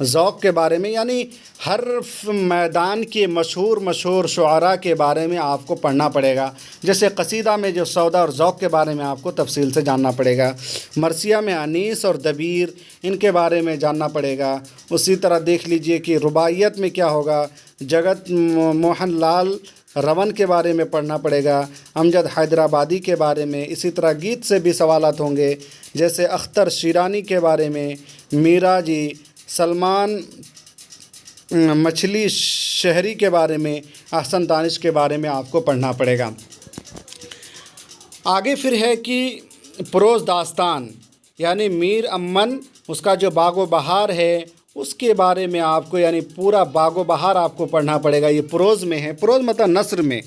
ذوق کے بارے میں، یعنی ہر میدان کے مشہور شعراء کے بارے میں آپ کو پڑھنا پڑے گا۔ جیسے قصیدہ میں جو سودا اور ذوق کے بارے میں آپ کو تفصیل سے جاننا پڑے گا، مرثیہ میں انیس اور دبیر ان کے بارے میں جاننا پڑے گا۔ اسی طرح دیکھ لیجئے کہ رباعیت میں کیا ہوگا، جگت موہن لال رون کے بارے میں پڑھنا پڑے گا، امجد حیدرآبادی کے بارے میں۔ اسی طرح گیت سے بھی سوالات ہوں گے، جیسے اختر شیرانی کے بارے میں، میرا جی، سلمان مچھلی شہری کے بارے میں، احسن دانش کے بارے میں آپ کو پڑھنا پڑے گا۔ آگے پھر ہے کہ پروز داستان، یعنی میر امن اس کا جو باغ و بہار ہے اس کے بارے میں آپ کو، یعنی پورا باغ و بہار آپ کو پڑھنا پڑے گا۔ یہ پروز میں ہے، پروز مطلب نثر میں،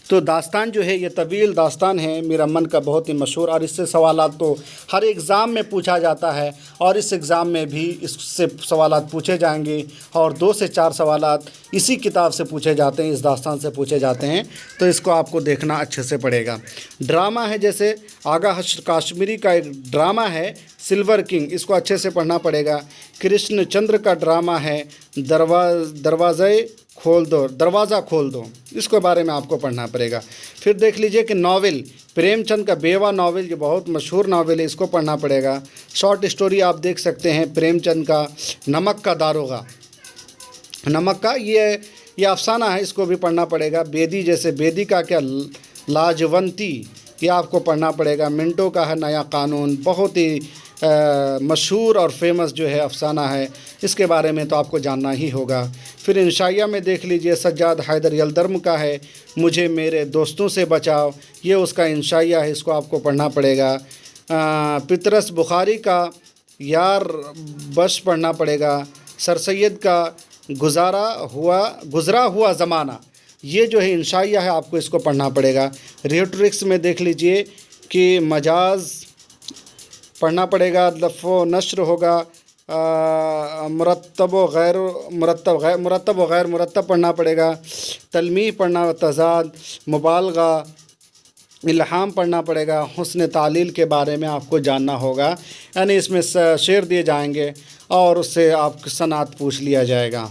تو داستان جو ہے یہ طویل داستان ہے میر امن کا، بہت ہی مشہور، اور اس سے سوالات تو ہر ایگزام میں پوچھا جاتا ہے، اور اس ایگزام میں بھی اس سے سوالات پوچھے جائیں گے، اور 2 سے 4 سوالات اسی کتاب سے پوچھے جاتے ہیں، اس داستان سے پوچھے جاتے ہیں، تو اس کو آپ کو دیکھنا اچھے سے پڑے گا۔ ڈرامہ ہے، جیسے آغا حشر کاشمیری کا ایک ڈرامہ ہے سلور کنگ، اس کو اچھے سے پڑھنا پڑے گا۔ کرشن چندر کا ڈرامہ ہے دروازہ کھول دو، اس کے بارے میں آپ کو پڑھنا پڑے گا۔ پھر دیکھ لیجئے کہ ناول پریم چند کا بیوہ ناول، جو بہت مشہور ناول ہے، اس کو پڑھنا پڑے گا۔ شارٹ اسٹوری آپ دیکھ سکتے ہیں پریم چند کا نمک کا داروغہ، نمک کا یہ افسانہ ہے، اس کو بھی پڑھنا پڑے گا۔ بیدی، جیسے بیدی کا کیا لاجونتی، یہ آپ کو پڑھنا پڑے گا۔ منٹو کا ہے نیا قانون، بہت ہی مشہور اور فیمس جو ہے افسانہ ہے، اس کے بارے میں تو آپ کو جاننا ہی ہوگا۔ پھر انشائیہ میں دیکھ لیجئے سجاد حیدر یلدرم کا ہے مجھے میرے دوستوں سے بچاؤ، یہ اس کا انشائیہ ہے، اس کو آپ کو پڑھنا پڑے گا۔ پطرس بخاری کا یار بش پڑھنا پڑے گا۔ سر سید کا گزرا ہوا زمانہ، یہ جو ہے انشائیہ ہے، آپ کو اس کو پڑھنا پڑے گا۔ ریٹرکس میں دیکھ لیجئے کہ مجاز پڑھنا پڑے گا، لف و نشر ہوگا، مرتب و غیر مرتب پڑھنا پڑے گا۔ تلمیح پڑھنا، تضاد، مبالغہ، الہام پڑھنا پڑے گا۔ حسن تعلیل کے بارے میں آپ کو جاننا ہوگا، یعنی اس میں شعر دیے جائیں گے اور اس سے آپ کی صنعت پوچھ لیا جائے گا۔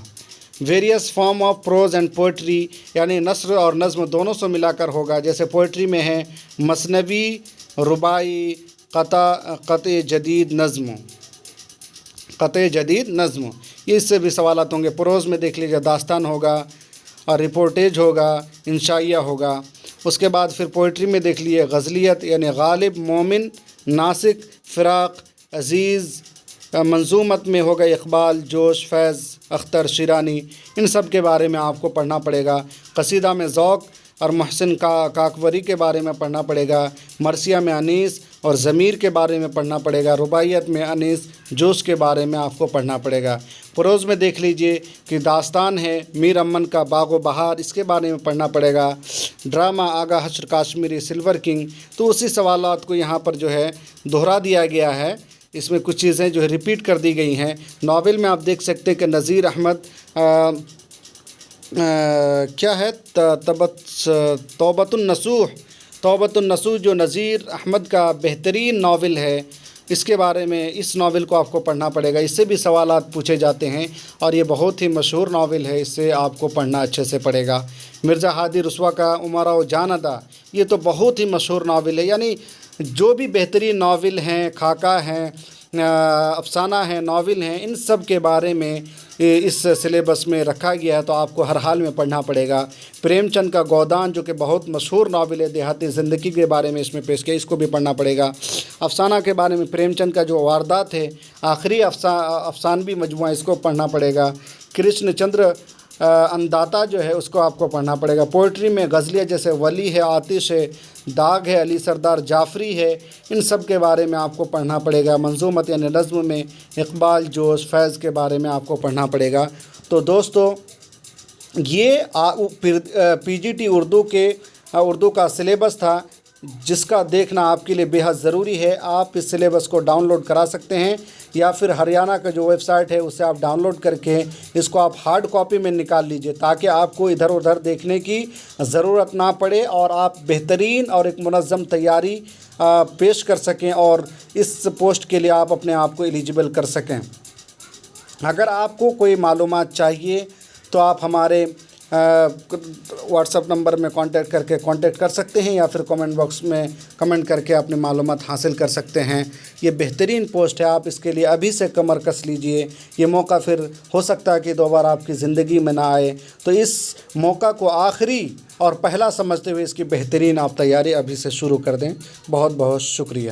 Various form of prose and poetry, یعنی نثر اور نظم دونوں سے ملا کر ہوگا۔ جیسے پوئٹری میں ہے مثنوی، رباعی، قطع جدید نظم، یہ اس سے بھی سوالات ہوں گے۔ پروز میں دیکھ لیجیے داستان ہوگا اور رپورٹیج ہوگا، انشائیہ ہوگا۔ اس کے بعد پھر پوئٹری میں دیکھ لیجیے غزلیت، یعنی غالب، مومن، ناسک، فراق، عزیز۔ منظومت میں ہوگا اقبال، جوش، فیض، اختر، شیرانی، ان سب کے بارے میں آپ کو پڑھنا پڑے گا۔ قصیدہ میں ذوق اور محسن کاکوری کے بارے میں پڑھنا پڑے گا۔ مرثیہ میں انیس اور ضمیر کے بارے میں پڑھنا پڑے گا۔ رباعیت میں انیس، جوش کے بارے میں آپ کو پڑھنا پڑے گا۔ پروز میں دیکھ لیجئے کہ داستان ہے میر امن کا باغ و بہار، اس کے بارے میں پڑھنا پڑے گا۔ Drama Agha Hashr Kashmiri, silver king, تو اسی سوالات کو یہاں پر جو ہے دہرا دیا گیا ہے، اس میں کچھ چیزیں جو ہے ریپیٹ کر دی گئی ہیں۔ ناول میں آپ دیکھ سکتے ہیں کہ نذیر احمد کیا ہے توبۃ النصوح جو نذیر احمد کا بہترین ناول ہے، اس کے بارے میں، اس ناول کو آپ کو پڑھنا پڑے گا۔ اس سے بھی سوالات پوچھے جاتے ہیں اور یہ بہت ہی مشہور ناول ہے، اس سے آپ کو پڑھنا اچھے سے پڑے گا۔ مرزا ہادی رسوا کا امراء جان ادا، یہ تو بہت ہی مشہور ناول ہے، یعنی جو بھی بہترین ناول ہیں، خاکہ ہیں، افسانہ ہیں، ناول ہیں، ان سب کے بارے میں اس سلیبس میں رکھا گیا ہے، تو آپ کو ہر حال میں پڑھنا پڑے گا۔ پریم چند کا گودان، جو کہ بہت مشہور ناول ہے، دیہاتی زندگی کے بارے میں اس میں پیش کیا، اس کو بھی پڑھنا پڑے گا۔ افسانہ کے بارے میں پریم چند کا جو واردات ہے، آخری افسانوی مجموعہ، اس کو پڑھنا پڑے گا۔ کرشن چندر انداتا جو ہے، اس کو آپ کو پڑھنا پڑے گا۔ پوئٹری میں غزلیہ جیسے ولی ہے، آتش ہے، داغ ہے، علی سردار جعفری ہے، ان سب کے بارے میں آپ کو پڑھنا پڑے گا۔ منظومت یعنی نظم میں اقبال، جوش، فیض کے بارے میں آپ کو پڑھنا پڑے گا۔ تو دوستو، یہ پی جی ٹی اردو کا سلیبس تھا، جس کا دیکھنا آپ کے لیے بے حد ضروری ہے۔ آپ اس سلیبس کو ڈاؤن لوڈ کرا سکتے ہیں، یا پھر ہریانہ کا جو ویب سائٹ ہے اس سے آپ ڈاؤن لوڈ کر کے اس کو آپ ہارڈ کاپی میں نکال لیجئے، تاکہ آپ کو ادھر ادھر دیکھنے کی ضرورت نہ پڑے اور آپ بہترین اور ایک منظم تیاری پیش کر سکیں اور اس پوسٹ کے لیے آپ اپنے آپ کو ایلیجبل کر سکیں۔ اگر آپ کو کوئی معلومات چاہیے تو آپ ہمارے واٹس ایپ نمبر میں کانٹیکٹ کر سکتے ہیں، یا پھر کامنٹ باکس میں کمنٹ کر کے اپنی معلومات حاصل کر سکتے ہیں۔ یہ بہترین پوسٹ ہے، آپ اس کے لیے ابھی سے کمر کس لیجئے۔ یہ موقع پھر ہو سکتا ہے کہ دوبارہ آپ کی زندگی میں نہ آئے، تو اس موقع کو آخری اور پہلا سمجھتے ہوئے اس کی بہترین آپ تیاری ابھی سے شروع کر دیں۔ بہت بہت شکریہ۔